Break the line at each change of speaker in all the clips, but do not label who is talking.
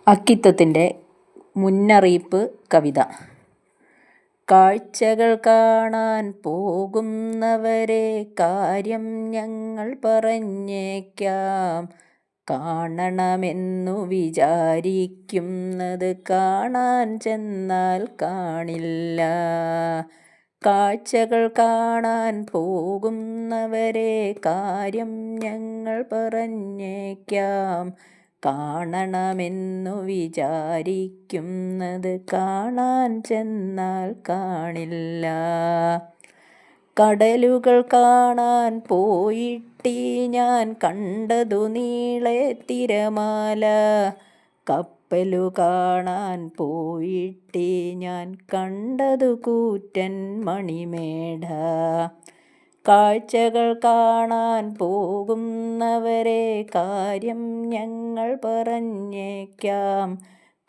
അക്കിത്തത്തിൻ്റെ മുന്നറിയിപ്പ് കവിത. കാഴ്ചകൾ കാണാൻ പോകുന്നവരെ കാര്യം ഞങ്ങൾ പറഞ്ഞേക്കാം. കാണണമെന്നു വിചാരിക്കുന്നത് കാണാൻ ചെന്നാൽ കാണില്ല. കാഴ്ചകൾ കാണാൻ പോകുന്നവരെ കാര്യം ഞങ്ങൾ പറഞ്ഞേക്കാം. കാണണമെന്നു വിചാരിക്കുന്നത് കാണാൻ ചെന്നാൽ കാണില്ല. കടലുകൾ കാണാൻ പോയിട്ടീ ഞാൻ കണ്ടതു നീളെ തിരമാല. കപ്പലു കാണാൻ പോയിട്ടീ ഞാൻ കണ്ടതു കൂറ്റൻ മണിമേട. കാഴ്ചകൾ കാണാൻ പോകുന്നവരെ കാര്യം ഞങ്ങൾ പറഞ്ഞേക്കാം.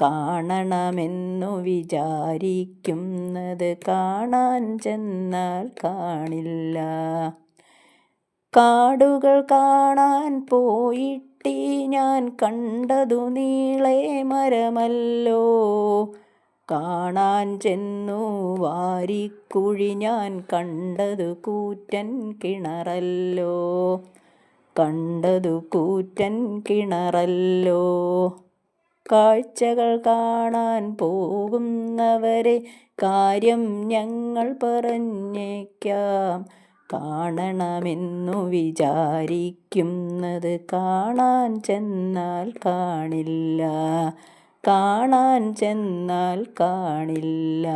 കാണണമെന്നു വിചാരിക്കുന്നത് കാണാൻ ചെന്നാൽ കാണില്ല. കാടുകൾ കാണാൻ പോയിട്ടീ ഞാൻ കണ്ടതു നീളെ മരമല്ലോ. കാണാൻ ചെന്നു വാരിക്കുഴി ഞാൻ കണ്ടതു കൂറ്റൻ കിണറല്ലോ. കണ്ടതു കൂറ്റൻ കിണറല്ലോ. കാഴ്ചകൾ കാണാൻ പോകുന്നവരെ കാര്യം ഞങ്ങൾ പറഞ്ഞേക്കാം. കാണണമെന്നു വിചാരിക്കുന്നത് കാണാൻ ചെന്നാൽ കാണില്ല. കാണാൻ ചെന്നാൽ കാണില്ല.